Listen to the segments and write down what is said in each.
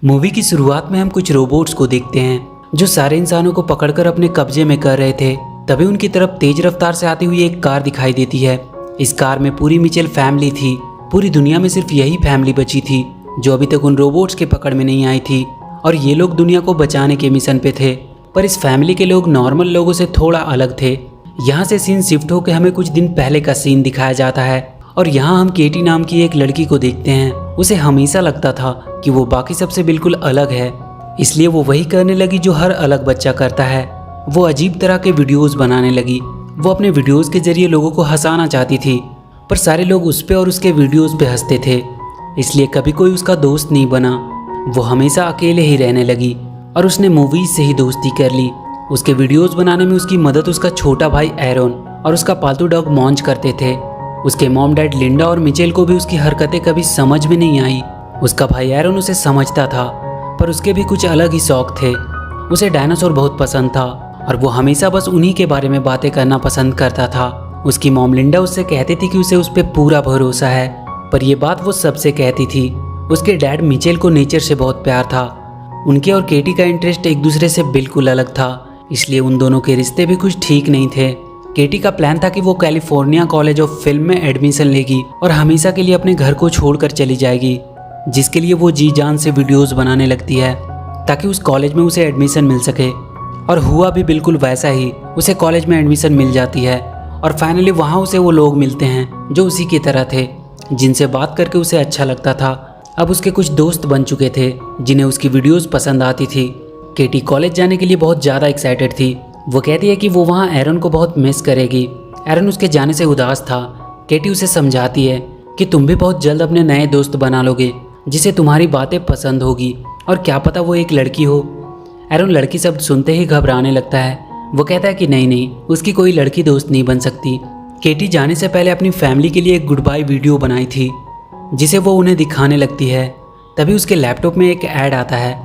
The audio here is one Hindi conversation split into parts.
मूवी की शुरुआत में हम कुछ रोबोट्स को देखते हैं जो सारे इंसानों को पकड़कर अपने कब्जे में कर रहे थे। तभी उनकी तरफ तेज रफ्तार से आती हुई एक कार दिखाई देती है। इस कार में पूरी मिचेल फैमिली थी। पूरी दुनिया में सिर्फ यही फैमिली बची थी जो अभी तक उन रोबोट्स के पकड़ में नहीं आई थी और ये लोग दुनिया को बचाने के मिशन पे थे। पर इस फैमिली के लोग नॉर्मल लोगों से थोड़ा अलग थे। यहाँ से सीन शिफ्ट होकर हमें कुछ दिन पहले का सीन दिखाया जाता है और यहाँ हम केटी नाम की एक लड़की को देखते हैं। उसे हमेशा लगता था कि वो बाकी सबसे बिल्कुल अलग है, इसलिए वो वही करने लगी जो हर अलग बच्चा करता है। वो अजीब तरह के वीडियोस बनाने लगी। वो अपने वीडियोस के जरिए लोगों को हंसाना चाहती थी, पर सारे लोग उस पे और उसके वीडियोस पे हंसते थे, इसलिए कभी कोई उसका दोस्त नहीं बना। वो हमेशा अकेले ही रहने लगी और उसने मूवीज से ही दोस्ती कर ली। उसके वीडियोस बनाने में उसकी मदद उसका छोटा भाई एरोन और उसका पालतू डॉग मॉन्च करते थे। उसके मॉम डैड लिंडा और मिचेल को भी उसकी हरकतें कभी समझ में नहीं आई। उसका भाई एरोन उसे समझता था, पर उसके भी कुछ अलग ही शौक थे। उसे डायनासोर बहुत पसंद था और वो हमेशा बस उन्हीं के बारे में बातें करना पसंद करता था। उसकी मॉम लिंडा उससे कहती थी कि उसे उस पर पूरा भरोसा है, पर यह बात वो सबसे कहती थी। उसके डैड मिचेल को नेचर से बहुत प्यार था। उनके और केटी का इंटरेस्ट एक दूसरे से बिल्कुल अलग था, इसलिए उन दोनों के रिश्ते भी कुछ ठीक नहीं थे। केटी का प्लान था कि वो कैलिफोर्निया कॉलेज ऑफ फिल्म में एडमिशन लेगी और हमेशा के लिए अपने घर को छोड़कर चली जाएगी, जिसके लिए वो जी जान से वीडियोस बनाने लगती है ताकि उस कॉलेज में उसे एडमिशन मिल सके। और हुआ भी बिल्कुल वैसा ही। उसे कॉलेज में एडमिशन मिल जाती है और फाइनली वहाँ उसे वो लोग मिलते हैं जो उसी की तरह थे, जिनसे बात करके उसे अच्छा लगता था। अब उसके कुछ दोस्त बन चुके थे जिन्हें उसकी वीडियोस पसंद आती थी। केटी कॉलेज जाने के लिए बहुत ज़्यादा एक्साइटेड थी। वो कहती है कि वो वहाँ एरन को बहुत मिस करेगी। एरन उसके जाने से उदास था। केटी उसे समझाती है कि तुम भी बहुत जल्द अपने नए दोस्त बना लोगे जिसे तुम्हारी बातें पसंद होगी, और क्या पता वो एक लड़की हो। एरन लड़की शब्द सुनते ही घबराने लगता है। वो कहता है कि नहीं, उसकी कोई लड़की दोस्त नहीं बन सकती। केटी जाने से पहले अपनी फैमिली के लिए एक गुड बाय वीडियो बनाई थी जिसे वो उन्हें दिखाने लगती है। तभी उसके लैपटॉप में एक ऐड आता है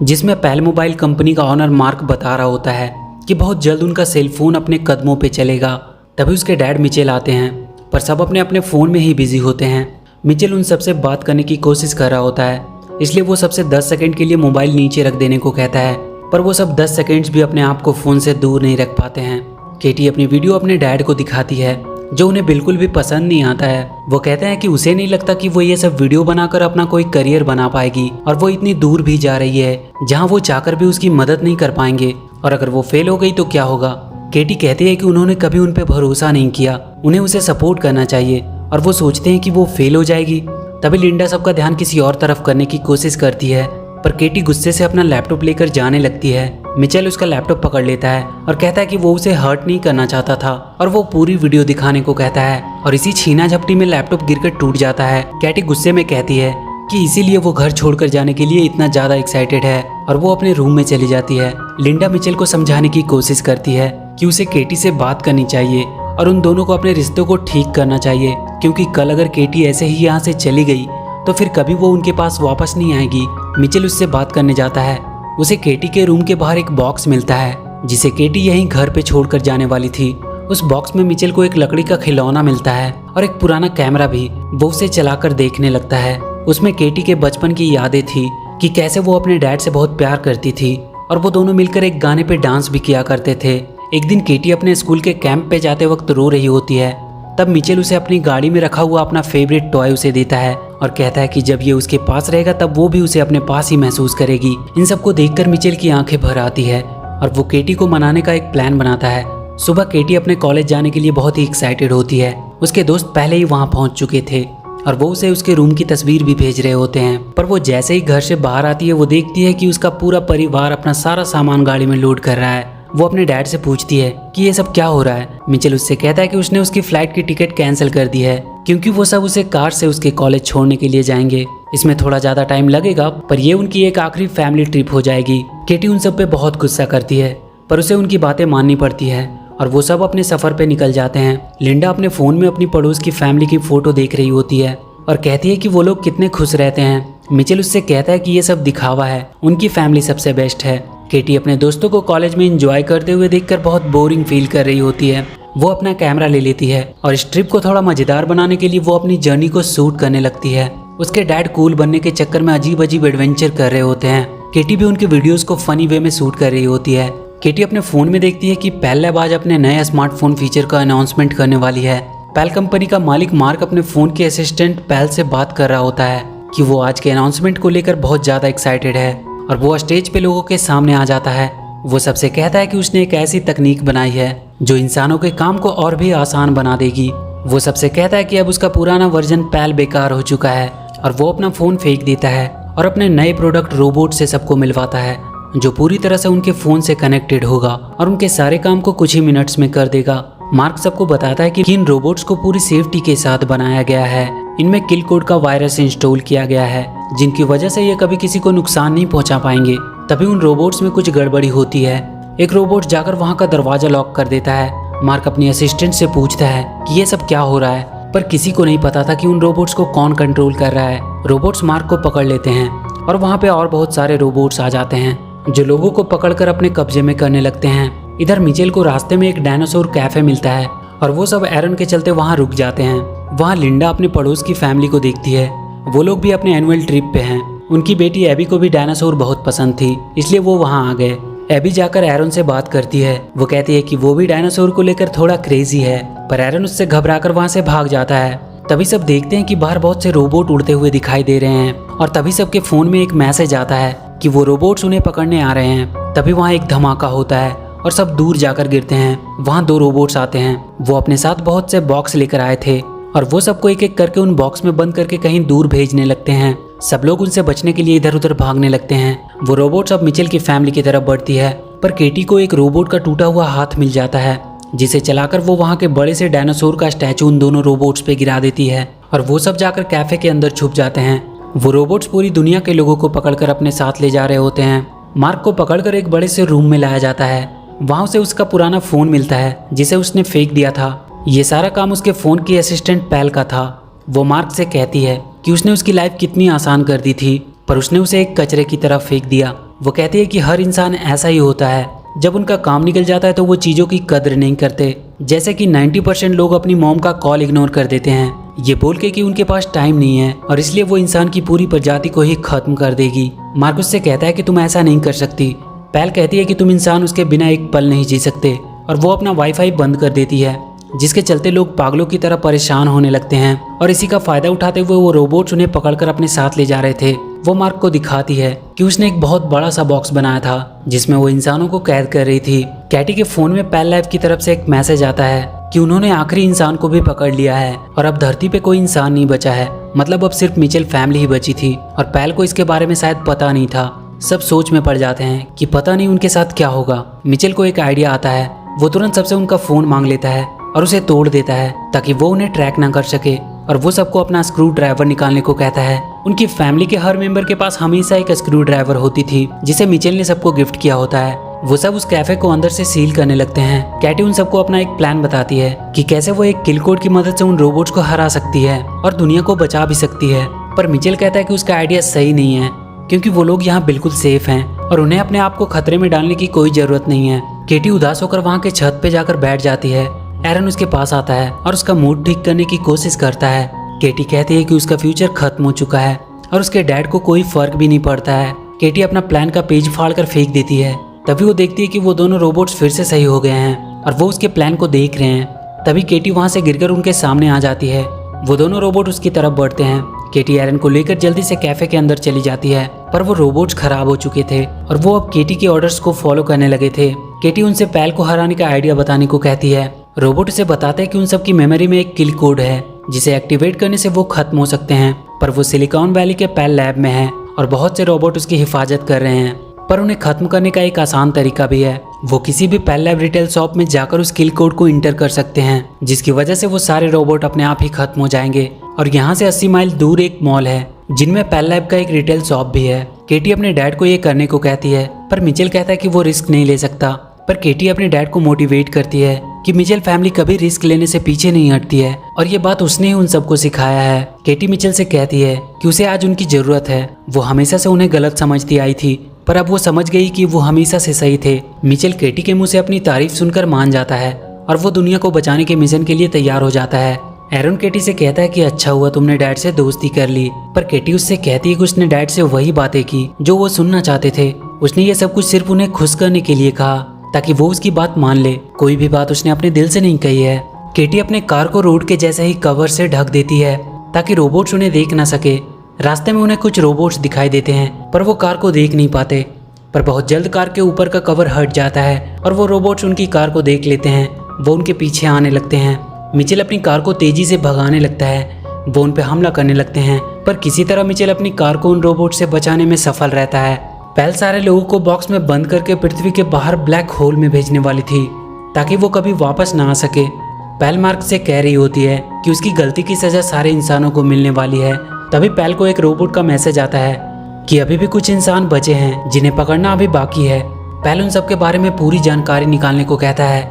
जिसमें पैल मोबाइल कंपनी का ऑनर मार्क बता रहा होता है कि बहुत जल्द उनका सेलफोन अपने कदमों पे चलेगा। तभी उसके डैड मिचेल आते हैं, पर सब अपने अपने फ़ोन में ही बिजी होते हैं। मिचेल उन सबसे बात करने की कोशिश कर रहा होता है, इसलिए वो सबसे 10 सेकंड के लिए मोबाइल नीचे रख देने को कहता है, पर वो सब 10 सेकंड्स भी अपने आप को फ़ोन से दूर नहीं रख पाते हैं। केटी अपनी वीडियो अपने डैड को दिखाती है जो उन्हें बिल्कुल भी पसंद नहीं आता है। वो कहते हैं कि उसे नहीं लगता कि वो ये सब वीडियो बनाकर अपना कोई करियर बना पाएगी और वो इतनी दूर भी जा रही है जहाँ वो चाहकर भी उसकी मदद नहीं कर पाएंगे, और अगर वो फेल हो गई तो क्या होगा। केटी कहती है कि उन्होंने कभी उन पे भरोसा नहीं किया, उन्हें उसे सपोर्ट करना चाहिए, और वो सोचते हैं कि वो फेल हो जाएगी। तभी लिंडा सबका ध्यान किसी और तरफ करने की कोशिश करती है, पर केटी गुस्से से अपना लैपटॉप लेकर जाने लगती है। मिचेल उसका लैपटॉप पकड़ लेता है और कहता है कि वो उसे हर्ट नहीं करना चाहता था, और वो पूरी वीडियो दिखाने को कहता है, और इसी छीना झपटी में लैपटॉप गिरकर टूट जाता है। केटी गुस्से में कहती है कि इसीलिए वो घर छोड़कर जाने के लिए इतना ज़्यादा एक्साइटेड है, और वो अपने रूम में चली जाती है। लिंडा मिचेल को समझाने की कोशिश करती है कि उसे केटी से बात करनी चाहिए और उन दोनों को अपने रिश्तों को ठीक करना चाहिए, क्योंकि कल अगर केटी ऐसे ही यहाँ से चली गई तो फिर कभी वो उनके पास वापस नहीं आएगी। मिचेल उससे बात करने जाता है। उसे केटी के रूम के बाहर एक बॉक्स मिलता है जिसे केटी यहीं घर पे छोड़कर जाने वाली थी। उस बॉक्स में मिचेल को एक लकड़ी का खिलौना मिलता है और एक पुराना कैमरा भी। वो उसे चलाकर देखने लगता है। उसमें केटी के बचपन की यादें थी कि कैसे वो अपने डैड से बहुत प्यार करती थी और वो दोनों मिलकर एक गाने पे डांस भी किया करते थे। एक दिन केटी अपने स्कूल के कैंप पे जाते वक्त रो रही होती है। तब मिचेल उसे अपनी गाड़ी में रखा हुआ अपना फेवरेट टॉय उसे देता है और कहता है कि जब ये उसके पास रहेगा तब वो भी उसे अपने पास ही महसूस करेगी। इन सबको देखकर मिचेल की आंखें भर आती है और वो केटी को मनाने का एक प्लान बनाता है। सुबह केटी अपने कॉलेज जाने के लिए बहुत ही एक्साइटेड होती है। उसके दोस्त पहले ही वहाँ पहुँच चुके थे और वो उसे उसके रूम की तस्वीर भी भेज रहे होते हैं, पर वो जैसे ही घर से बाहर आती है वो देखती है कि उसका पूरा परिवार अपना सारा सामान गाड़ी में लोड कर रहा है। वो अपने डैड से पूछती है कि ये सब क्या हो रहा है। मिचेल उससे कहता है कि उसने उसकी फ्लाइट की टिकट कैंसिल कर दी है क्योंकि वो सब उसे कार से उसके कॉलेज छोड़ने के लिए जाएंगे। इसमें थोड़ा ज़्यादा टाइम लगेगा, पर ये उनकी एक आखिरी फैमिली ट्रिप हो जाएगी। केटी उन सब पे बहुत गुस्सा करती है, पर उसे उनकी बातें माननी पड़ती है और वो सब अपने सफ़र पे निकल जाते हैं। लिंडा अपने फ़ोन में अपनी पड़ोस की फैमिली की फ़ोटो देख रही होती है और कहती है कि वो लोग कितने खुश रहते हैं। मिचेल उससे कहता है कि ये सब दिखावा है, उनकी फैमिली सबसे बेस्ट है। केटी अपने दोस्तों को कॉलेज में एंजॉय करते हुए देखकर बहुत बोरिंग फील कर रही होती है। वो अपना कैमरा ले लेती है और इस ट्रिप को थोड़ा मज़ेदार बनाने के लिए वो अपनी जर्नी को शूट करने लगती है। उसके डैड कूल बनने के चक्कर में अजीब अजीब एडवेंचर कर रहे होते हैं। केटी भी उनके वीडियोस को फनी वे में शूट कर रही होती है। केटी अपने फोन में देखती है कि पेल लैब आज अपने नए स्मार्टफोन फीचर का अनाउंसमेंट करने वाली है। पेल कंपनी का मालिक मार्क अपने फोन के असिस्टेंट पेल से बात कर रहा होता है कि वो आज के अनाउंसमेंट को लेकर बहुत ज्यादा एक्साइटेड है और वो स्टेज पे लोगों के सामने आ जाता है। वो सबसे कहता है कि उसने एक ऐसी तकनीक बनाई है जो इंसानों के काम को और भी आसान बना देगी। वो सबसे कहता है कि अब उसका पुराना वर्जन पेल बेकार हो चुका है और वो अपना फोन फेंक देता है और अपने नए प्रोडक्ट रोबोट से सबको मिलवाता है जो पूरी तरह से उनके फोन से कनेक्टेड होगा और उनके सारे काम को कुछ ही मिनट्स में कर देगा। मार्क सबको बताता है कि इन रोबोट्स को पूरी सेफ्टी के साथ बनाया गया है। इनमें किल कोड का वायरस इंस्टॉल किया गया है जिनकी वजह से ये कभी किसी को नुकसान नहीं पहुंचा पाएंगे। तभी उन रोबोट्स में कुछ गड़बड़ी होती है। एक रोबोट जाकर वहां का दरवाजा लॉक कर देता है। मार्क अपनी असिस्टेंट से पूछता है कि ये सब क्या हो रहा है, पर किसी को नहीं पता था कि उन रोबोट्स को कौन कंट्रोल कर रहा है। रोबोट्स मार्क को पकड़ लेते हैं और वहाँ पे और बहुत सारे रोबोट्स आ जाते हैं जो लोगों को पकड़कर अपने कब्जे में करने लगते हैं। इधर मिचेल को रास्ते में एक डायनासोर कैफे मिलता है और वो सब एरन के चलते वहाँ रुक जाते हैं। वहाँ लिंडा अपने पड़ोस की फैमिली को देखती है। वो लोग भी अपने एनुअल ट्रिप पे हैं। उनकी बेटी एबी को भी डायनासोर बहुत पसंद थी, इसलिए वो वहाँ आ गए। एबी जाकर एरन से बात करती है। वो कहती है कि वो भी डायनासोर को लेकर थोड़ा क्रेजी है, पर एरन उससे घबराकर वहाँ से भाग जाता है। तभी सब देखते हैं कि बाहर बहुत से रोबोट उड़ते हुए दिखाई दे रहे हैं और तभी सबके फोन में एक मैसेज आता है कि वो रोबोट्स उन्हें पकड़ने आ रहे हैं। तभी वहाँ एक धमाका होता है और सब दूर जाकर गिरते हैं। वहाँ 2 रोबोट्स आते हैं। वो अपने साथ बहुत से बॉक्स लेकर आए थे और वो सबको एक एक करके उन बॉक्स में बंद करके कहीं दूर भेजने लगते हैं। सब लोग उनसे बचने के लिए इधर उधर भागने लगते हैं। वो रोबोट्स अब मिचेल की फैमिली की तरफ बढ़ती है, पर केटी को एक रोबोट का टूटा हुआ हाथ मिल जाता है जिसे चलाकर वो वहाँ के बड़े से डायनासोर का स्टैचू उन दोनों रोबोट्स पे गिरा देती है और वो सब जाकर कैफे के अंदर छुप जाते हैं। वो रोबोट्स पूरी दुनिया के लोगों को पकड़कर अपने साथ ले जा रहे होते हैं। मार्क को पकड़कर एक बड़े से रूम में लाया जाता है। वहाँ उसे उसका पुराना फोन मिलता है जिसे उसने फेंक दिया था। ये सारा काम उसके फोन की असिस्टेंट पेल का था। वो मार्क से कहती है कि उसने उसकी लाइफ कितनी आसान कर दी थी, पर उसने उसे एक कचरे की तरफ फेंक दिया। वो कहती है कि हर इंसान ऐसा ही होता है, जब उनका काम निकल जाता है तो वो चीज़ों की कदर नहीं करते। जैसे कि 90% लोग अपनी मॉम का कॉल इग्नोर कर देते हैं, ये बोल के कि उनके पास टाइम नहीं है और इसलिए वो इंसान की पूरी प्रजाति को ही खत्म कर देगी। मार्क उससे कहता है कि तुम ऐसा नहीं कर सकती। पेल कहती है कि तुम इंसान उसके बिना एक पल नहीं जी सकते और वो अपना वाईफाई बंद कर देती है, जिसके चलते लोग पागलों की तरह परेशान होने लगते हैं और इसी का फायदा उठाते हुए वो रोबोट्स उन्हें पकड़कर अपने साथ ले जा रहे थे। वो मार्क को दिखाती है कि उसने एक बहुत बड़ा सा बॉक्स बनाया था जिसमें वो इंसानों को कैद कर रही थी। कैटी के फोन में पेल लैब की तरफ से एक मैसेज आता है कि उन्होंने आखिरी इंसान को भी पकड़ लिया है और अब धरती पे कोई इंसान नहीं बचा है। मतलब अब सिर्फ मिचेल फैमिली ही बची थी और पेल को इसके बारे में शायद पता नहीं था। सब सोच में पड़ जाते हैं कि पता नहीं उनके साथ क्या होगा। मिचेल को एक आइडिया आता है। वो तुरंत सबसे उनका फोन मांग लेता है और उसे तोड़ देता है ताकि वो उन्हें ट्रैक ना कर सके और वो सबको अपना स्क्रू ड्राइवर निकालने को कहता है। उनकी फैमिली के हर मेंबर के पास हमेशा एक स्क्रू ड्राइवर होती थी जिसे मिचेल ने सबको गिफ्ट किया होता है। वो सब उस कैफे को अंदर से सील करने लगते हैं। कैटी उन सबको अपना एक प्लान बताती है कि कैसे वो एक किल कोड की मदद से उन रोबोट्स को हरा सकती है और दुनिया को बचा भी सकती है। पर मिचेल कहता है कि उसका आइडिया सही नहीं है क्योंकि वो लोग यहाँ बिल्कुल सेफ हैं और उन्हें अपने आप को खतरे में डालने की कोई जरूरत नहीं है। केटी उदास होकर वहाँ के छत पे जाकर बैठ जाती है। एरन उसके पास आता है और उसका मूड ठीक करने की कोशिश करता है। केटी कहती है कि उसका फ्यूचर खत्म हो चुका है और उसके डैड को कोई फर्क भी नहीं पड़ता है। केटी अपना प्लान का पेज फाड़ कर फेंक देती है। तभी वो देखती है कि वो दोनों रोबोट्स फिर से सही हो गए हैं और वो उसके प्लान को देख रहे हैं। तभी केटी वहाँ से गिरकर उनके सामने आ जाती है। वो दोनों रोबोट उसकी तरफ बढ़ते हैं। केटी एरन को लेकर जल्दी से कैफे के अंदर चली जाती है, पर वो रोबोट्स खराब हो चुके थे और वो अब केटी के ऑर्डर्स को फॉलो करने लगे थे। केटी उनसे पेल को हराने का आइडिया बताने को कहती है। रोबोट उसे बताते हैं कि उन सबकी मेमोरी में एक किल कोड है जिसे एक्टिवेट करने से वो खत्म हो सकते हैं, पर वो सिलिकॉन वैली के पेल लैब में है और बहुत से रोबोट उसकी हिफाजत कर रहे हैं। पर उन्हें खत्म करने का एक आसान तरीका भी है। वो किसी भी पेल लैब रिटेल शॉप में जाकर उस किल कोड को इंटर कर सकते हैं, जिसकी वजह से वो सारे रोबोट अपने आप ही खत्म हो जाएंगे। और यहाँ से 80 माइल दूर एक मॉल है जिनमें पेल लैब का एक रिटेल शॉप भी है। केटी अपने डैड को ये करने को कहती है, पर मिचेल कहता है कि वो रिस्क नहीं ले सकता। पर केटी अपने डैड को मोटिवेट करती है कि मिचेल फैमिली कभी रिस्क लेने से पीछे नहीं हटती है और ये बात उसने ही उन सबको सिखाया है। केटी मिचेल से कहती है कि उसे आज उनकी जरूरत है। वो हमेशा से उन्हें गलत समझती आई थी, पर अब वो समझ गई कि वो हमेशा से सही थे। मिचेल केटी के मुंह से अपनी तारीफ सुनकर मान जाता है और वो दुनिया को बचाने के मिशन के लिए तैयार हो जाता है। एरन केटी से कहता है कि अच्छा हुआ तुमने डैड से दोस्ती कर ली, पर केटी उससे कहती है कि उसने डैड से वही बातें की जो वो सुनना चाहते थे। उसने ये सब कुछ सिर्फ उन्हें खुश करने के लिए कहा ताकि वो उसकी बात मान ले। कोई भी बात उसने अपने दिल से नहीं कही है। केटी अपने कार को रोड के जैसे ही कवर से ढक देती है ताकि रोबोट्स उन्हें देख ना सके। रास्ते में उन्हें कुछ रोबोट्स दिखाई देते हैं पर वो कार को देख नहीं पाते। पर बहुत जल्द कार के ऊपर का कवर हट जाता है और वो रोबोट्स उनकी कार को देख लेते हैं। वो उनके पीछे आने लगते हैं। मिचेल अपनी कार को तेजी से भगाने लगता है। वो उन पर हमला करने लगते हैं पर किसी तरह मिचेल अपनी कार को उन रोबोट से बचाने में सफल रहता है। पेल सारे लोगों को बॉक्स में बंद करके पृथ्वी के बाहर ब्लैक होल में भेजने वाली थी ताकि वो कभी वापस ना आ सके। पेल मार्क से कह रही होती है कि उसकी गलती की सजा सारे इंसानों को मिलने वाली है। तभी पेल को एक रोबोट का मैसेज आता है कि अभी भी कुछ इंसान बचे हैं जिन्हें पकड़ना अभी बाकी है। पेल उन सबके बारे में पूरी जानकारी निकालने को कहता है।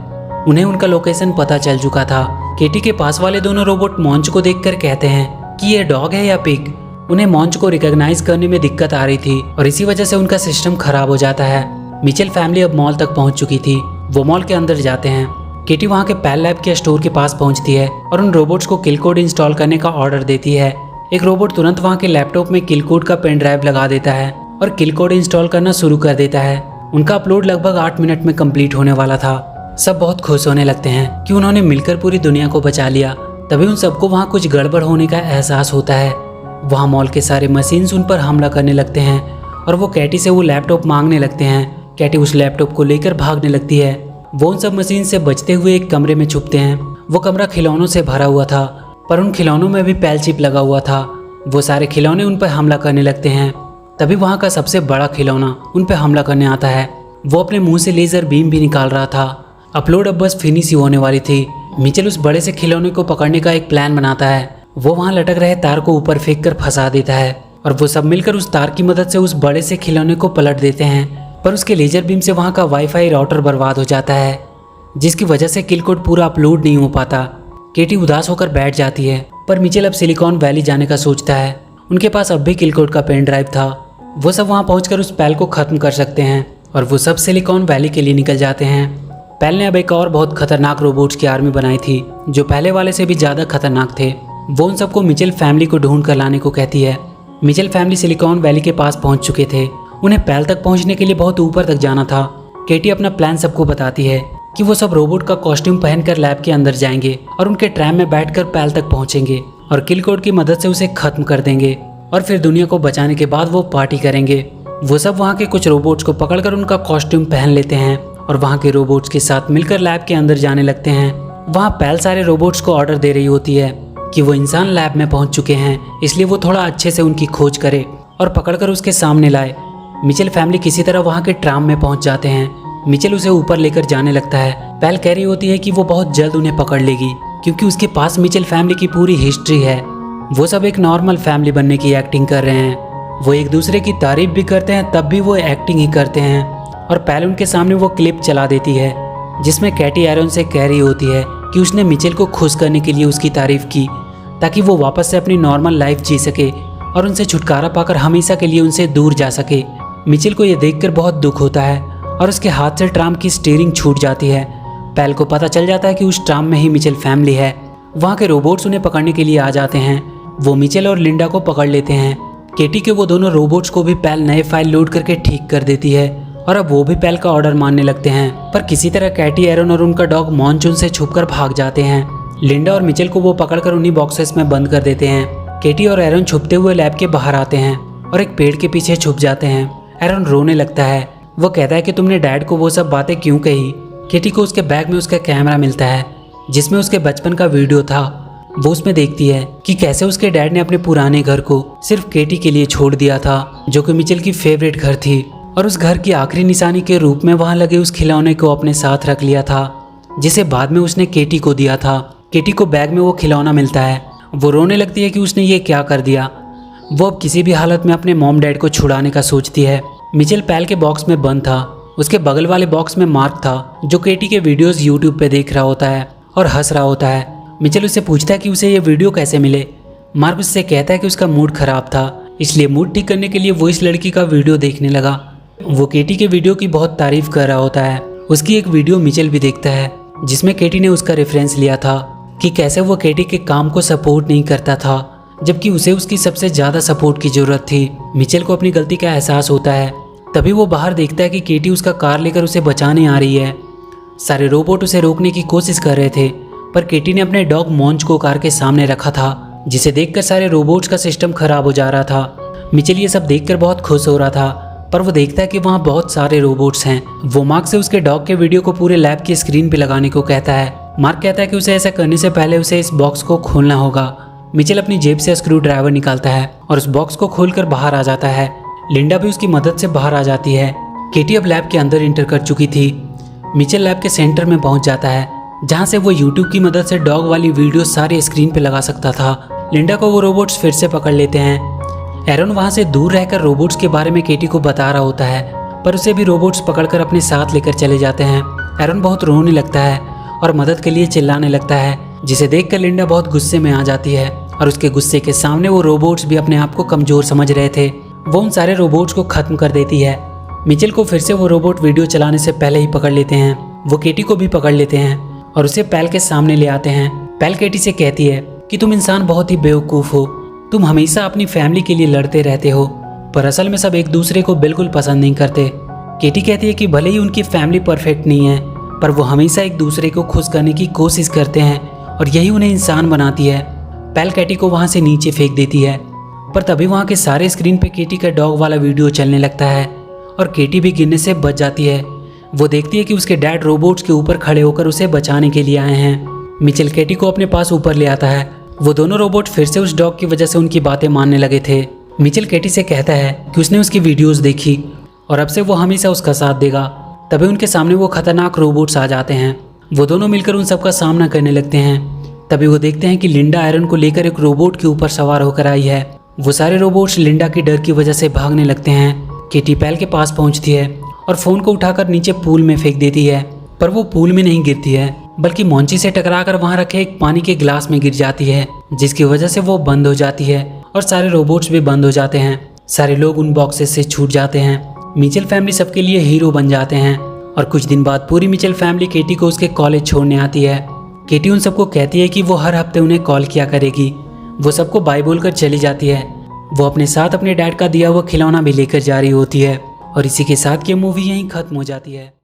उन्हें उनका लोकेशन पता चल चुका था। केटी के पास वाले दोनों रोबोट मॉन्च को देखकर कहते हैं कि ये डॉग है या पिग। उन्हें मॉन्च को रिकॉग्नाइज करने में दिक्कत आ रही थी और इसी वजह से उनका सिस्टम खराब हो जाता है। मिचेल फैमिली अब मॉल तक पहुंच चुकी थी। वो मॉल के अंदर जाते हैं। केटी वहां के पेल लैब के स्टोर के पास पहुंचती है और उन रोबोट्स को किल कोड इंस्टॉल करने का ऑर्डर देती है। एक रोबोट तुरंत वहां के लैपटॉप में किल कोड का पेन ड्राइव लगा देता है और किल कोड इंस्टॉल करना शुरू कर देता है। उनका अपलोड लगभग 8 मिनट में कंप्लीट होने वाला था। सब बहुत खुश होने लगते हैं कि उन्होंने मिलकर पूरी दुनिया को बचा लिया। तभी उन सबको वहाँ कुछ गड़बड़ होने का एहसास होता है। वहाँ मॉल के सारे मशीन्स उन पर हमला करने लगते हैं और वो कैटी से वो लैपटॉप मांगने लगते हैं। कैटी उस लैपटॉप को लेकर भागने लगती है। वो उन सब मशीन से बचते हुए एक कमरे में छुपते हैं। वो कमरा खिलौनों से भरा हुआ था पर उन खिलौनों में भी पेल चिप लगा हुआ था। वो सारे खिलौने उन पर हमला करने लगते हैं। तभी वहाँ का सबसे बड़ा खिलौना उन पर हमला करने आता है। वो अपने मुंह से लेजर बीम भी निकाल रहा था। अपलोड अब बस फिनिश ही होने वाली थी। मिचेल उस बड़े से खिलौने को पकड़ने का एक प्लान बनाता है। वो वहाँ लटक रहे तार को ऊपर फेंक कर फंसा देता है और वो सब मिलकर उस तार की मदद से उस बड़े से खिलौने को पलट देते हैं। पर उसके लेजर बीम से वहाँ का वाईफाई राउटर बर्बाद हो जाता है जिसकी वजह से किल कोड पूरा अपलोड नहीं हो पाता। केटी उदास होकर बैठ जाती है पर मिचेल अब सिलिकॉन वैली जाने का सोचता है। उनके पास अब भी किल कोड का पेन ड्राइव था। वो सब वहाँ पहुँचकर उस पेल को ख़त्म कर सकते हैं और वो सब सिलिकॉन वैली के लिए निकल जाते हैं। पेल ने अब एक और बहुत खतरनाक रोबोट्स की आर्मी बनाई थी जो पहले वाले से भी ज़्यादा खतरनाक थे। वो उन सबको मिचेल फैमिली को ढूंढ कर लाने को कहती है। मिचेल फैमिली सिलिकॉन वैली के पास पहुंच चुके थे। उन्हें पेल तक पहुंचने के लिए बहुत ऊपर तक जाना था। केटी अपना प्लान सबको बताती है कि वो सब रोबोट का कॉस्ट्यूम पहनकर लैब के अंदर जाएंगे और उनके ट्रैम में बैठकर पेल तक पहुंचेंगे और किल कोड की मदद से उसे खत्म कर देंगे और फिर दुनिया को बचाने के बाद वो पार्टी करेंगे। वो सब वहाँ के कुछ रोबोट्स को पकड़कर उनका कॉस्ट्यूम पहन लेते हैं और वहाँ के रोबोट्स के साथ मिलकर लैब के अंदर जाने लगते हैं। वहाँ पेल सारे रोबोट्स को ऑर्डर दे रही होती है कि वो इंसान लैब में पहुँच चुके हैं, इसलिए वो थोड़ा अच्छे से उनकी खोज करे और पकड़कर उसके सामने लाए। मिचेल फैमिली किसी तरह वहाँ के ट्राम में पहुँच जाते हैं। मिचेल उसे ऊपर लेकर जाने लगता है। पेल कह रही होती है कि वो बहुत जल्द उन्हें पकड़ लेगी क्योंकि उसके पास मिचेल फैमिली की पूरी हिस्ट्री है। वो सब एक नॉर्मल फैमिली बनने की एक्टिंग कर रहे हैं। वो एक दूसरे की तारीफ भी करते हैं तब भी वो एक्टिंग ही करते हैं। और पेल उनके सामने वो क्लिप चला देती है जिसमें कैटी एरन से कह रही होती है कि उसने मिचेल को खुश करने के लिए उसकी तारीफ की ताकि वो वापस से अपनी नॉर्मल लाइफ जी सके और उनसे छुटकारा पाकर हमेशा के लिए उनसे दूर जा सके। मिचेल को यह देखकर बहुत दुख होता है और उसके हाथ से ट्राम की स्टीयरिंग छूट जाती है। पेल को पता चल जाता है कि उस ट्राम में ही मिचेल फैमिली है। वहाँ के रोबोट्स उन्हें पकड़ने के लिए आ जाते हैं। वो मिचेल और लिंडा को पकड़ लेते हैं। केटी के वो दोनों रोबोट्स को भी पेल नए फाइल लोड करके ठीक कर देती है और अब वो भी पेल का ऑर्डर मानने लगते हैं। पर किसी तरह कैटी, एरन और उनका डॉग मॉन्चून से छुपकर भाग जाते हैं। लिंडा और मिचेल को वो पकड़कर उन्हीं बॉक्सेस में बंद कर देते हैं। केटी और एरन छुपते हुए लैब के बाहर आते हैं और एक पेड़ के पीछे छुप जाते हैं। एरन रोने लगता है। वो कहता है कि तुमने डैड को वो सब बातें क्यों कही। केटी को उसके बैग में उसका कैमरा मिलता है जिसमें उसके बचपन का वीडियो था। वो उसमें देखती है कि कैसे उसके डैड ने अपने पुराने घर को सिर्फ केटी के लिए छोड़ दिया था जो कि मिचेल की फेवरेट घर थी और उस घर की आखिरी निशानी के रूप में वहां लगे उस खिलौने को अपने साथ रख लिया था जिसे बाद में उसने केटी को दिया था। केटी को बैग में वो खिलौना मिलता है। वो रोने लगती है कि उसने ये क्या कर दिया। वो अब किसी भी हालत में अपने मॉम डैड को छुड़ाने का सोचती है। मिचेल पेल के बॉक्स में बंद था। उसके बगल वाले बॉक्स में मार्क था जो केटी के वीडियोस यूट्यूब पे देख रहा होता है और हंस रहा होता है। मिचेल उससे पूछता है कि उसे ये वीडियो कैसे मिले। मार्क उससे कहता है कि उसका मूड खराब था इसलिए मूड ठीक करने के लिए वो इस लड़की का वीडियो देखने लगा। वो केटी के वीडियो की बहुत तारीफ कर रहा होता है। उसकी एक वीडियो मिचेल भी देखता है जिसमें केटी ने उसका रेफरेंस लिया था। कि कैसे वो केटी के काम को सपोर्ट नहीं करता था, जबकि उसे उसकी सबसे ज़्यादा सपोर्ट की ज़रूरत थी। मिचेल को अपनी गलती का एहसास होता है। तभी वो बाहर देखता है कि केटी उसका कार लेकर उसे बचाने आ रही है। सारे रोबोट उसे रोकने की कोशिश कर रहे थे, पर केटी ने अपने डॉग मॉन्च को कार के सामने रखा था, जिसे देखकर सारे रोबोट्स का सिस्टम खराब हो जा रहा था। मिचेल ये सब देखकर बहुत खुश हो रहा था, पर वो देखता है कि वहाँ बहुत सारे रोबोट्स हैं। वो मार्क से उसके डॉग के वीडियो को पूरे लैब की स्क्रीन पे लगाने को कहता है। मार्क कहता है कि उसे ऐसा करने से पहले उसे इस बॉक्स को खोलना होगा। मिचेल अपनी जेब से स्क्रू ड्राइवर निकालता है और उस बॉक्स को खोलकर बाहर आ जाता है। लिंडा भी उसकी मदद से बाहर आ जाती है। केटी अब लैब के अंदर इंटर कर चुकी थी। मिचेल लैब के सेंटर में पहुंच जाता है, जहां से वो यूट्यूब की मदद से डॉग वाली वीडियो सारे स्क्रीन पे लगा सकता था। लिंडा को वो रोबोट्स फिर से पकड़ लेते हैं। एरन वहां से दूर रहकर रोबोट्स के बारे में केटी को बता रहा होता है, पर उसे भी रोबोट्स पकड़कर अपने साथ लेकर चले जाते हैं। एरन बहुत रोने लगता है और मदद के लिए चिल्लाने लगता है, जिसे देखकर लिंडा बहुत गुस्से में आ जाती है और उसके गुस्से के सामने वो रोबोट्स भी अपने आप को कमजोर समझ रहे थे। वो उन सारे रोबोट्स को खत्म कर देती है। मिचेल को फिर से वो रोबोट वीडियो चलाने से पहले ही पकड़ लेते हैं। वो केटी को भी पकड़ लेते हैं और उसे पैल के सामने ले आते हैं। पैल केटी से कहती है कि तुम इंसान बहुत ही बेवकूफ़ हो, तुम हमेशा अपनी फैमिली के लिए लड़ते रहते हो, पर असल में सब एक दूसरे को बिल्कुल पसंद नहीं करते। केटी कहती है कि भले ही उनकी फैमिली परफेक्ट नहीं है, पर वो हमेशा एक दूसरे को खुश करने की कोशिश करते हैं और यही उन्हें इंसान बनाती है। पैल केटी को वहाँ से नीचे फेंक देती है, पर तभी वहाँ के सारे स्क्रीन पे केटी का डॉग वाला वीडियो चलने लगता है और केटी भी गिरने से बच जाती है। वो देखती है कि उसके डैड रोबोट्स के ऊपर खड़े होकर उसे बचाने के लिए आए हैं। मिचेल केटी को अपने पास ऊपर ले आता है। वो दोनों रोबोट फिर से उस डॉग की वजह से उनकी बातें मानने लगे थे। मिचेल केटी से कहता है कि उसने उसकी वीडियोस देखी और अब से वो हमेशा उसका साथ देगा। तभी उनके सामने वो खतरनाक रोबोट्स आ जाते हैं। वो दोनों मिलकर उन सबका सामना करने लगते हैं। तभी वो देखते हैं कि लिंडा एरन को लेकर एक रोबोट के ऊपर सवार होकर आई है। वो सारे रोबोट्स लिंडा के डर की वजह से भागने लगते हैं। केटी पैल के पास पहुंचती है और फोन को उठाकर नीचे पूल में फेंक देती है, पर वो पूल में नहीं गिरती है, बल्कि मॉन्ची से टकराकर वहां रखे एक पानी के गिलास में गिर जाती है, जिसकी वजह से वो बंद हो जाती है और सारे रोबोट्स भी बंद हो जाते हैं। सारे लोग उन बॉक्सेस से छूट जाते हैं। मिचेल फैमिली सबके लिए हीरो बन जाते हैं और कुछ दिन बाद पूरी मिचेल फैमिली केटी को उसके कॉलेज छोड़ने आती है। केटी उन सबको कहती है कि वो हर हफ्ते उन्हें कॉल किया करेगी। वो सबको बाय बोलकर चली जाती है। वो अपने साथ अपने डैड का दिया हुआ खिलौना भी लेकर जा रही होती है और इसी के साथ ये मूवी यहीं खत्म हो जाती है।